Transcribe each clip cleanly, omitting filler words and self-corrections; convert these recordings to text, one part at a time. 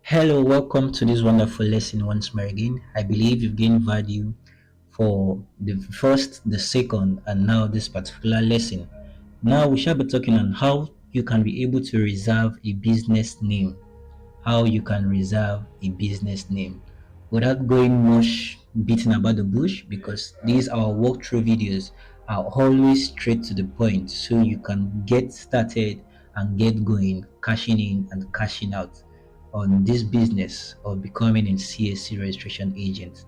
Hello, welcome to this wonderful lesson once more again. I believe you've gained value for the first, the second, and now this particular lesson. Now we shall be talking on how you can be able to reserve a business name. How you can reserve a business name without going much beating about the bush, because these our walkthrough videos are always straight to the point so you can get started and get going, cashing in and cashing out on this business of becoming a CAC registration agent.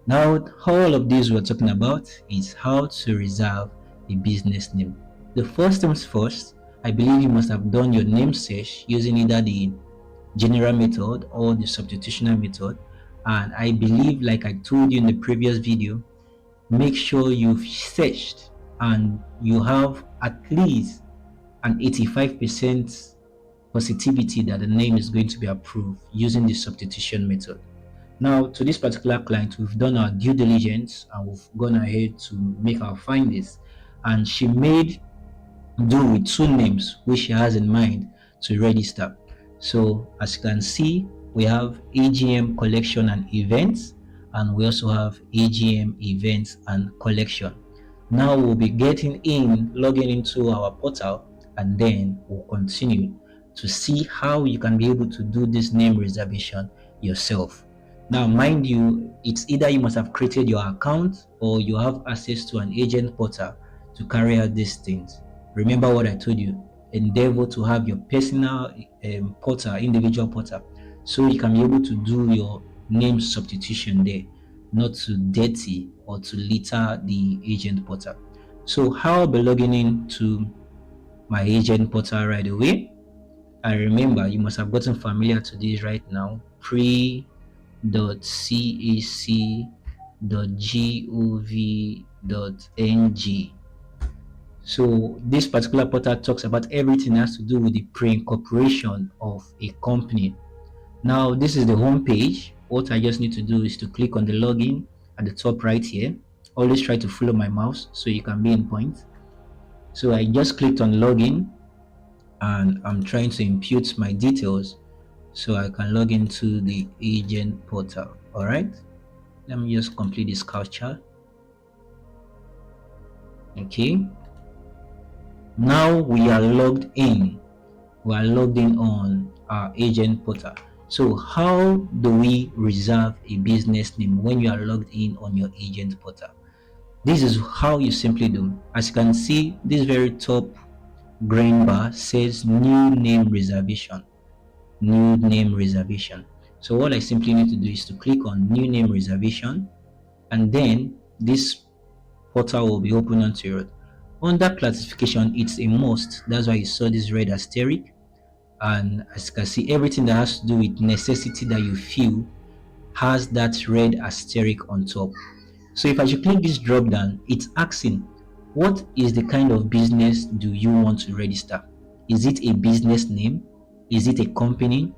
Now, all of this we're talking about is how to reserve a business name. The first things first, I believe you must have done your name search using either the general method or the substitutional method. And I believe, like I told you in the previous video, make sure you've searched and you have at least an 85% positivity that the name is going to be approved using the substitution method. Now, to this particular client, we've done our due diligence and we've gone ahead to make our findings. And she made do with two names which she has in mind to register. So, as you can see, we have AGM collection and events, and we also have AGM events and collection. Now we'll be logging into our portal, and then we'll continue to see how you can be able to do this name reservation yourself. Now, mind you, it's either you must have created your account or you have access to an agent portal to carry out these things. Remember what I told you, endeavor to have your personal portal, individual portal, so you can be able to do your name substitution there, not to dirty or to litter the agent portal. So how I'll be logging in to my agent portal right away. And remember, you must have gotten familiar to this right now. pre.cac.gov.ng. So this particular portal talks about everything that has to do with the pre-incorporation of a company. Now this is the home page. What I just need to do is to click on the login at the top right here. Always try to follow my mouse so you can be in point. So I just clicked on login and I'm trying to impute my details so I can log into the agent portal. All right, let me just complete this captcha. Okay, now we are logged in. We are logged in on our agent portal. So how do we reserve a business name when you are logged in on your agent portal? This is how you simply do. As you can see, this very top green bar says new name reservation. New name reservation. So what I simply need to do is to click on new name reservation, and then this portal will be open onto your under classification. It's a must. That's why you saw this red asterisk. And as you can see, everything that has to do with necessity that you feel has that red asterisk on top. So if I should click this drop down, it's asking, what is the kind of business do you want to register? Is it a business name? Is it a company?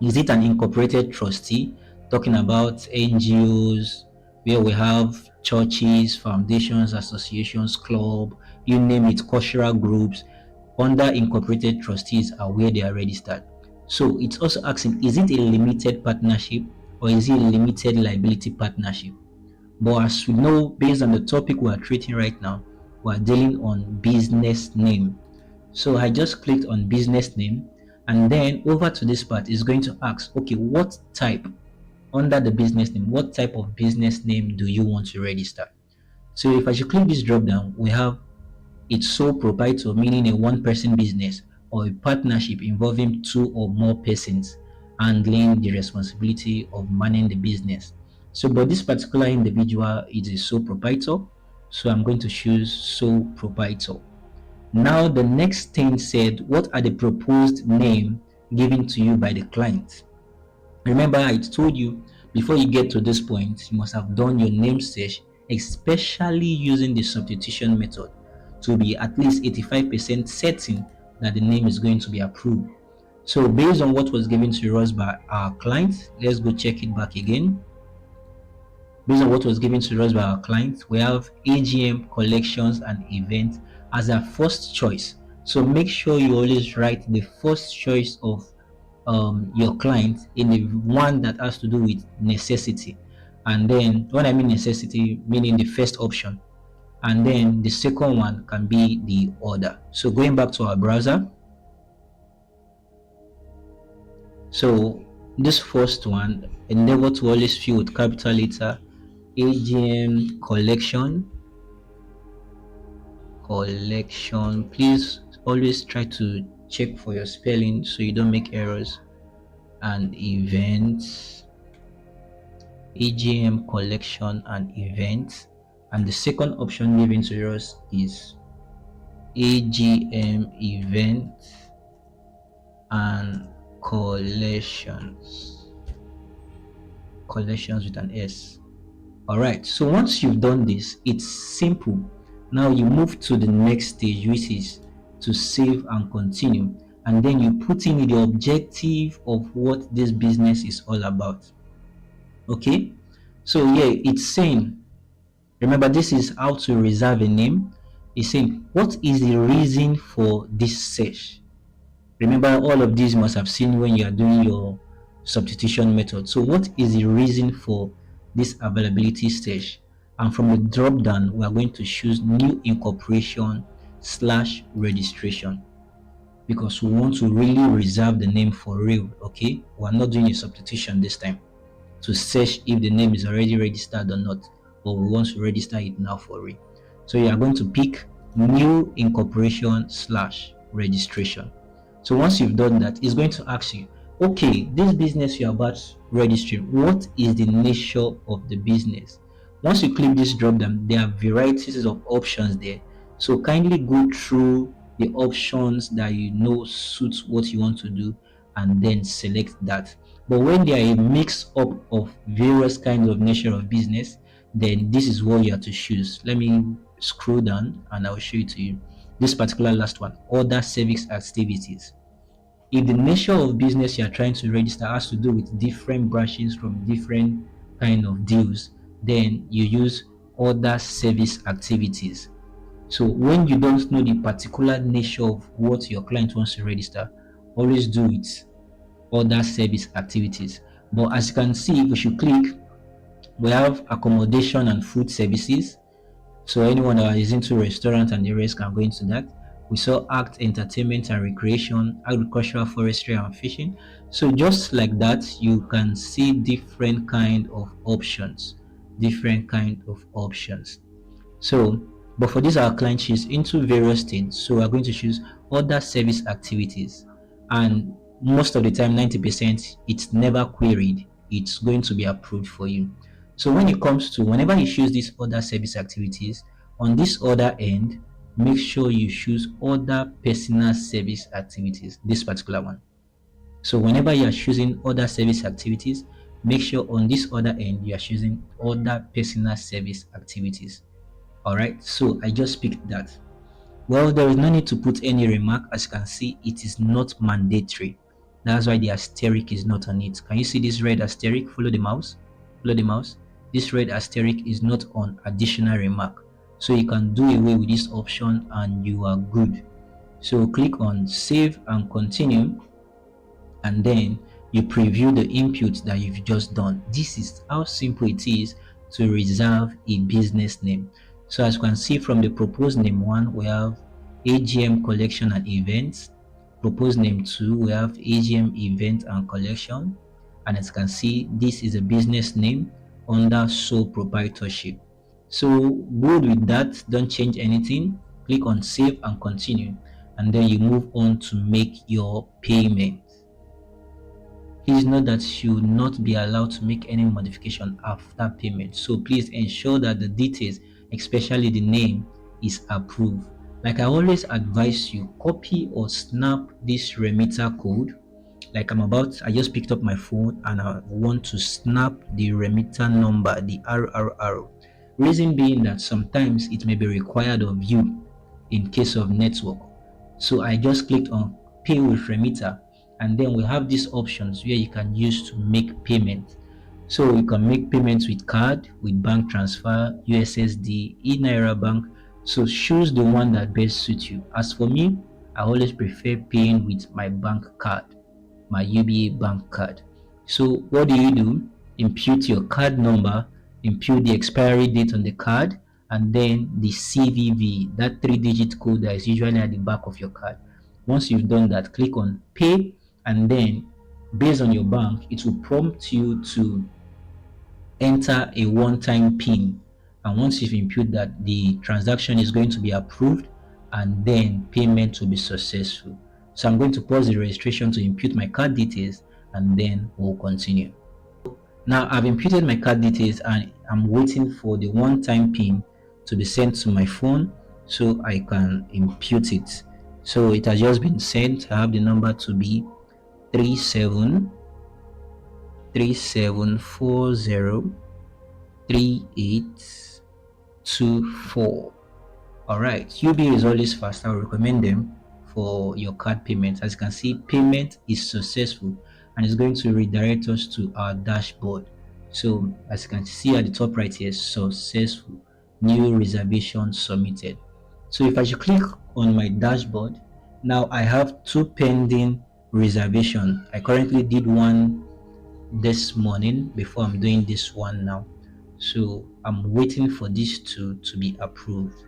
Is it an incorporated trustee? Talking about NGOs, where we have churches, foundations, associations, club, you name it, cultural groups. Under incorporated trustees are where they are registered. So it's also asking, is it a limited partnership or is it a limited liability partnership? But as we know, based on the topic we are treating right now, we are dealing on business name. So I just clicked on business name, and then over to this part is going to ask, okay, what type, under the business name, what type of business name do you want to register? So if I should click this drop down, we have it's sole proprietor, meaning a one-person business, or a partnership involving two or more persons handling the responsibility of managing the business. So but this particular individual is a sole proprietor, so I'm going to choose sole proprietor. Now the next thing said, what are the proposed name given to you by the client? Remember, I told you before you get to this point, you must have done your name search, especially using the substitution method, to be at least 85% certain that the name is going to be approved. So based on what was given to us by our client, let's go check it back again. Based on what was given to us by our client, we have AGM collections and events as our first choice. So make sure you always write the first choice of your client in the one that has to do with necessity. And then when I mean necessity, meaning the first option, and then the second one can be the order. So going back to our browser, so this first one, endeavor to always fill with capital letter AGM collection. Please always try to check for your spelling so you don't make errors. And events, AGM collection and events. And the second option given to us is AGM events and collections with an S. All right, so once you've done this, it's simple. Now you move to the next stage, which is to save and continue, and then you put in the objective of what this business is all about. Okay, so yeah, it's saying, remember, this is how to reserve a name. It's saying, what is the reason for this search? Remember, all of these must have seen when you are doing your substitution method. So what is the reason for this availability stage? And from the drop down, we are going to choose new incorporation / registration, because we want to really reserve the name for real. Okay, we are not doing a substitution this time to search if the name is already registered or not, but we want to register it now for real. So you are going to pick new incorporation / registration. So once you've done that, it's going to ask you, okay, this business you're about registering, what is the nature of the business? Once you click this drop down, there are varieties of options there. So kindly go through the options that you know suits what you want to do, and then select that. But when there are a mix up of various kinds of nature of business, then this is what you have to choose. Let me scroll down and I'll show it to you. This particular last one, other service activities. If the nature of business you are trying to register has to do with different branches from different kind of deals, then you use other service activities. So when you don't know the particular nature of what your client wants to register, always do it other service activities. But as you can see, if you click, we have accommodation and food services. So anyone that is into restaurant and the rest can go into that. We saw art, entertainment and recreation, agricultural, forestry and fishing. So just like that, you can see different kind of options. So, but for this, our client choose into various things. So we're going to choose other service activities, and most of the time, 90%, it's never queried. It's going to be approved for you. So when it comes to whenever you choose these other service activities, on this other end, make sure you choose other personal service activities, this particular one. So whenever you are choosing other service activities, make sure on this other end you are choosing other personal service activities. All right, so I just picked that. Well, there is no need to put any remark. As you can see, it is not mandatory. That's why the asterisk is not on it. Can you see this red asterisk? Follow the mouse. This red asterisk is not on additional remark. So you can do away with this option and you are good. So click on save and continue, and then you preview the input that you've just done. This is how simple it is to reserve a business name. So as you can see from the proposed name 1, we have AGM collection and events. Proposed name 2, we have AGM event and collection. And as you can see, this is a business name under sole proprietorship. So good with that, don't change anything. Click on save and continue, and then you move on to make your payment. Please note that you will not be allowed to make any modification after payment. So please ensure that the details, especially the name, is approved. Like I always advise you, copy or snap this remitter code. Like I just picked up my phone and I want to snap the remitter number, the RRR. Reason being that sometimes it may be required of you in case of network. So I just clicked on pay with remitter, and then we have these options where you can use to make payment. So you can make payments with card, with bank transfer, USSD, eNaira Bank. So choose the one that best suits you. As for me, I always prefer paying with my bank card. my UBA bank card. So what do you do? Input your card number, input the expiry date on the card, and then the CVV, that 3-digit code that is usually at the back of your card. Once you've done that, click on pay, and then based on your bank, it will prompt you to enter a one-time PIN. And once you've input that, the transaction is going to be approved and then payment will be successful. So I'm going to pause the registration to input my card details and then we'll continue. Now I've inputted my card details and I'm waiting for the one-time PIN to be sent to my phone so I can input it. So it has just been sent. I have the number to be 3737403824. All right, UBA is always fast. I will recommend them for your card payment. As you can see, payment is successful and it's going to redirect us to our dashboard. So as you can see at the top right here, successful, new reservation submitted. So if I should click on my dashboard, now I have two pending reservation. I currently did one this morning before I'm doing this one now. So I'm waiting for these two to be approved.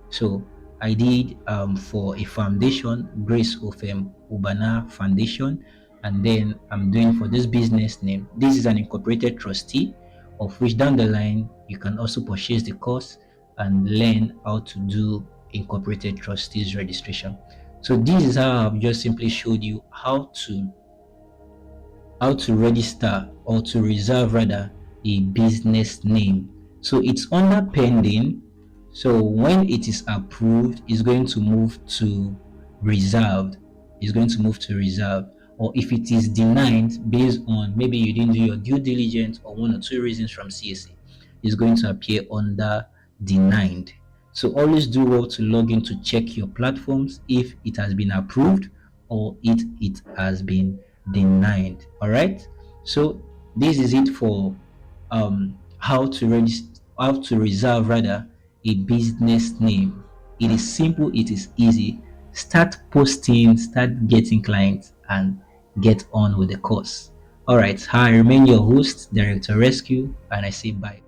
So I did for a foundation, Grace Ofem Ubana Foundation, and then I'm doing for this business name. This is an incorporated trustee, of which down the line you can also purchase the course and learn how to do incorporated trustees registration. So this is how I've just simply showed you how to register or to reserve rather a business name. So it's under pending. So when it is approved, it's going to move to reserved. It's going to move to reserved. Or if it is denied based on maybe you didn't do your due diligence or one or two reasons from CSA, it's going to appear under denied. So always do well to log in to check your platforms if it has been approved or it has been denied. All right. So this is it for how to register, how to reserve rather a business name. It is simple, it is easy. Start posting, start getting clients, and get on with the course. All right. I remain your host, Director Rescue, and I say bye.